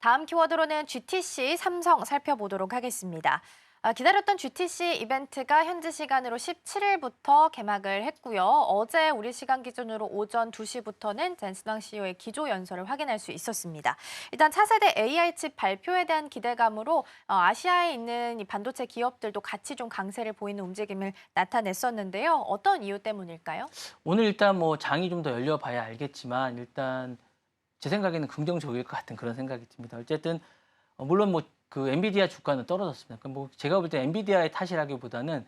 다음 키워드로는 GTC, 삼성 살펴보도록 하겠습니다. 기다렸던 GTC 이벤트가 현지 시간으로 17일부터 개막을 했고요. 어제 우리 시간 기준으로 오전 2시부터는 젠슨왕 CEO의 기조 연설을 확인할 수 있었습니다. 일단 차세대 AI 칩 발표에 대한 기대감으로 아시아에 있는 이 반도체 기업들도 같이 좀 강세를 보이는 움직임을 나타냈었는데요. 어떤 이유 때문일까요? 오늘 일단 뭐 장이 좀 더 열려봐야 알겠지만 일단 제 생각에는 긍정적일 것 같은 그런 생각이 듭니다. 어쨌든 물론 뭐 그 엔비디아 주가는 떨어졌습니다. 그뭐 제가 볼 때 엔비디아의 탓이라기보다는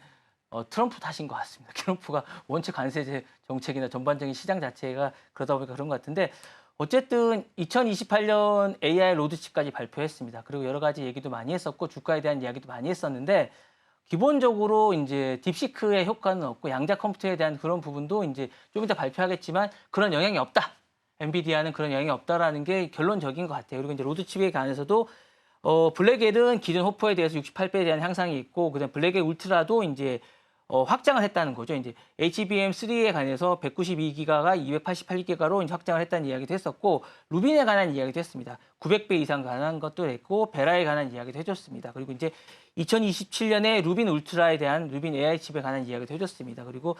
트럼프 탓인 것 같습니다. 트럼프가 원체 관세 정책이나 전반적인 시장 자체가 그러다 보니까 그런 것 같은데 어쨌든 2028년 AI 로드칩까지 발표했습니다. 그리고 여러 가지 얘기도 많이 했었고 주가에 대한 이야기도 많이 했었는데 기본적으로 이제 딥시크의 효과는 없고 양자 컴퓨터에 대한 그런 부분도 이제 좀 이따 발표하겠지만 그런 영향이 없다. 엔비디아는 그런 영향이 없다라는 게 결론적인 것 같아요. 그리고 이제 로드칩에 관해서도 블랙엘은 기존 호퍼에 대해서 68배에 대한 향상이 있고 그다음 블랙엘 울트라도 이제 확장을 했다는 거죠. 이제 HBM3에 관해서 192기가가 288기가로 이제 확장을 했다는 이야기도 했었고 루빈에 관한 이야기도 했습니다. 900배 이상 관한 것도 했고 베라에 관한 이야기도 해줬습니다. 그리고 이제 2027년에 루빈 울트라에 대한 루빈 AI 칩에 관한 이야기도 해줬습니다. 그리고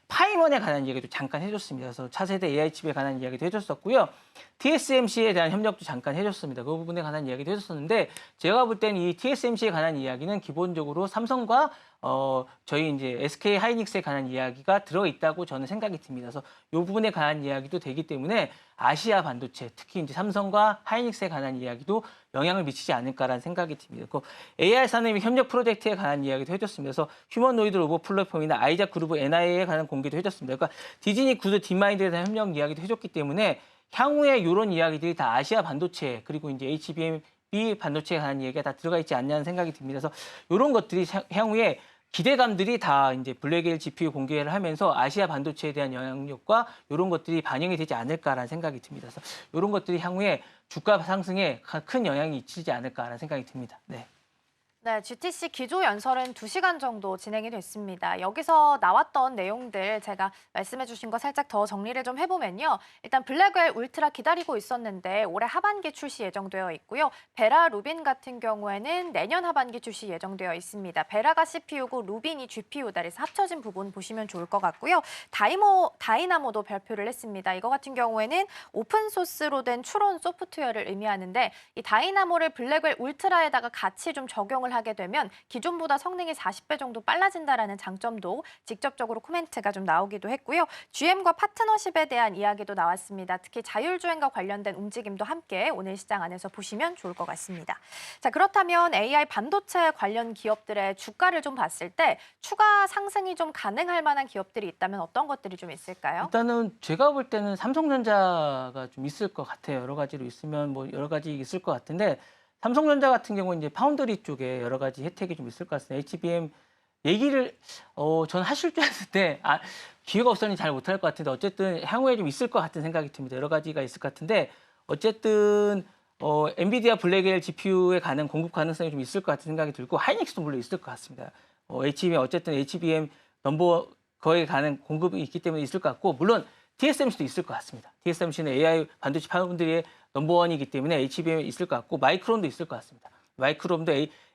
파이먼에 관한 이야기도 잠깐 해줬습니다. 그래서 차세대 AI 칩에 관한 이야기도 해줬었고요. TSMC에 대한 협력도 잠깐 해줬습니다. 그 부분에 관한 이야기도 해줬었는데 제가 볼 때는 이 TSMC에 관한 이야기는 기본적으로 삼성과 저희 이제 SK 하이닉스에 관한 이야기가 들어있다고 저는 생각이 듭니다. 그래서 이 부분에 관한 이야기도 되기 때문에 아시아 반도체, 특히 이제 삼성과 하이닉스에 관한 이야기도 영향을 미치지 않을까라는 생각이 듭니다. 그 AI 산업 협력 프로젝트에 관한 이야기도 해줬습니다. 그래서 휴머노이드 로봇 플랫폼이나 아이작 그룹 NIA에 관한 공개도 해줬습니다. 그러니까 디즈니 구두 디마인드에 대한 협력 이야기도 해줬기 때문에 향후에 이런 이야기들이 다 아시아 반도체 그리고 이제 HBM 반도체에 관한 이야기가 다 들어가 있지 않냐는 생각이 듭니다. 그래서 이런 것들이 향후에 기대감들이 다 이제 블랙엘 GPU 공개를 하면서 아시아 반도체에 대한 영향력과 이런 것들이 반영이 되지 않을까라는 생각이 듭니다. 그래서 이런 것들이 향후에 주가 상승에 큰 영향이 미치지 않을까라는 생각이 듭니다. 네. 네, GTC 기조 연설은 2시간 정도 진행이 됐습니다. 여기서 나왔던 내용들 제가 말씀해 주신 거 살짝 더 정리를 좀 해보면요. 일단 블랙웰 울트라 기다리고 있었는데 올해 하반기 출시 예정되어 있고요. 베라 루빈 같은 경우에는 내년 하반기 출시 예정되어 있습니다. 베라가 CPU고 루빈이 GPU다. 그래서 합쳐진 부분 보시면 좋을 것 같고요. 다이나모도 발표를 했습니다. 이거 같은 경우에는 오픈소스로 된 추론 소프트웨어를 의미하는데 이 다이나모를 블랙웰 울트라에다가 같이 좀 적용을 하게 되면 기존보다 성능이 40배 정도 빨라진다라는 장점도 직접적으로 코멘트가 좀 나오기도 했고요. GM과 파트너십에 대한 이야기도 나왔습니다. 특히 자율주행과 관련된 움직임도 함께 오늘 시장 안에서 보시면 좋을 것 같습니다. 자, 그렇다면 AI 반도체 관련 기업들의 주가를 좀 봤을 때 추가 상승이 좀 가능할 만한 기업들이 있다면 어떤 것들이 좀 있을까요? 일단은 제가 볼 때는 삼성전자가 좀 있을 것 같아요. 여러 가지로 있으면 뭐 여러 가지 있을 것 같은데 삼성전자 같은 경우는 이제 파운드리 쪽에 여러 가지 혜택이 좀 있을 것 같습니다. HBM 얘기를 전 하실 줄 알았는데 기회가 없었니 잘 못할 것 같은데 어쨌든 향후에 좀 있을 것 같은 생각이 듭니다. 여러 가지가 있을 것 같은데 어쨌든 엔비디아 블랙엘 GPU에 관한 공급 가능성이 좀 있을 것 같은 생각이 들고 하이닉스도 물론 있을 것 같습니다. HBM 어쨌든 HBM 넘버 거에 관한 공급이 있기 때문에 있을 것 같고 물론 TSMC도 있을 것 같습니다. TSMC는 AI 반도체 파운드리의 넘버원이기 때문에 HBM이 있을 것 같고 마이크론도 있을 것 같습니다. 마이크론도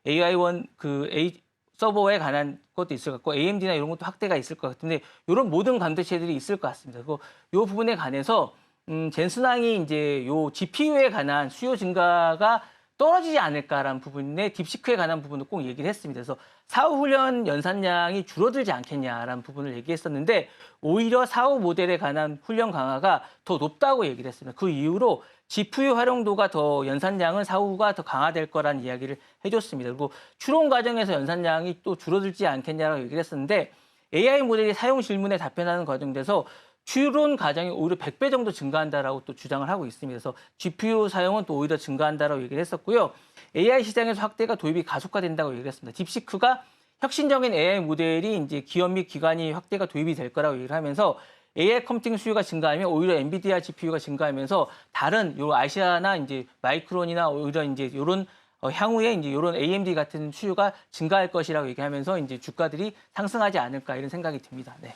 AI1 서버에 관한 것도 있을 것 같고 AMD나 이런 것도 확대가 있을 것 같은데 이런 모든 반도체들이 있을 것 같습니다. 그리고 이 부분에 관해서 젠슨왕이 이제 요 GPU에 관한 수요 증가가 떨어지지 않을까라는 부분에 딥시크에 관한 부분도 꼭 얘기를 했습니다. 그래서 사후 훈련 연산량이 줄어들지 않겠냐라는 부분을 얘기했었는데 오히려 사후 모델에 관한 훈련 강화가 더 높다고 얘기를 했습니다. 그 이후로 GPU 활용도가 더 연산량은 사후가 더 강화될 거라는 이야기를 해줬습니다. 그리고 추론 과정에서 연산량이 또 줄어들지 않겠냐라고 얘기를 했었는데 AI 모델이 사용 질문에 답변하는 과정에서 추론 과정이 오히려 100배 정도 증가한다라고 또 주장을 하고 있습니다. 그래서 GPU 사용은 또 오히려 증가한다라고 얘기를 했었고요. AI 시장에서 확대가 도입이 가속화된다고 얘기를 했습니다. 딥시크가 혁신적인 AI 모델이 이제 기업 및 기관이 확대가 도입이 될 거라고 얘기를 하면서 AI 컴퓨팅 수요가 증가하면 오히려 엔비디아 GPU가 증가하면서 다른 요 아시아나 이제 마이크론이나 오히려 이제 이런 향후에 이제 이런 AMD 같은 수요가 증가할 것이라고 얘기하면서 이제 주가들이 상승하지 않을까 이런 생각이 듭니다. 네.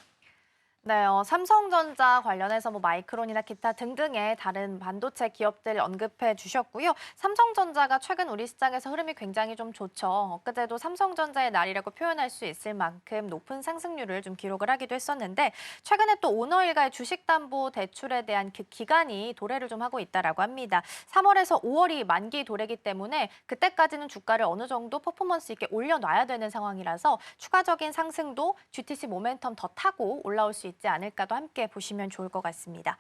네, 삼성전자 관련해서 뭐 마이크론이나 기타 등등의 다른 반도체 기업들 언급해 주셨고요. 삼성전자가 최근 우리 시장에서 흐름이 굉장히 좀 좋죠. 엊그제도 삼성전자의 날이라고 표현할 수 있을 만큼 높은 상승률을 좀 기록을 하기도 했었는데 최근에 또 오너일가의 주식담보대출에 대한 그 기간이 도래를 좀 하고 있다라고 합니다. 3월에서 5월이 만기 도래기 때문에 그때까지는 주가를 어느 정도 퍼포먼스 있게 올려놔야 되는 상황이라서 추가적인 상승도 GTC 모멘텀 더 타고 올라올 수 있지 않을까도 함께 보시면 좋을 것 같습니다.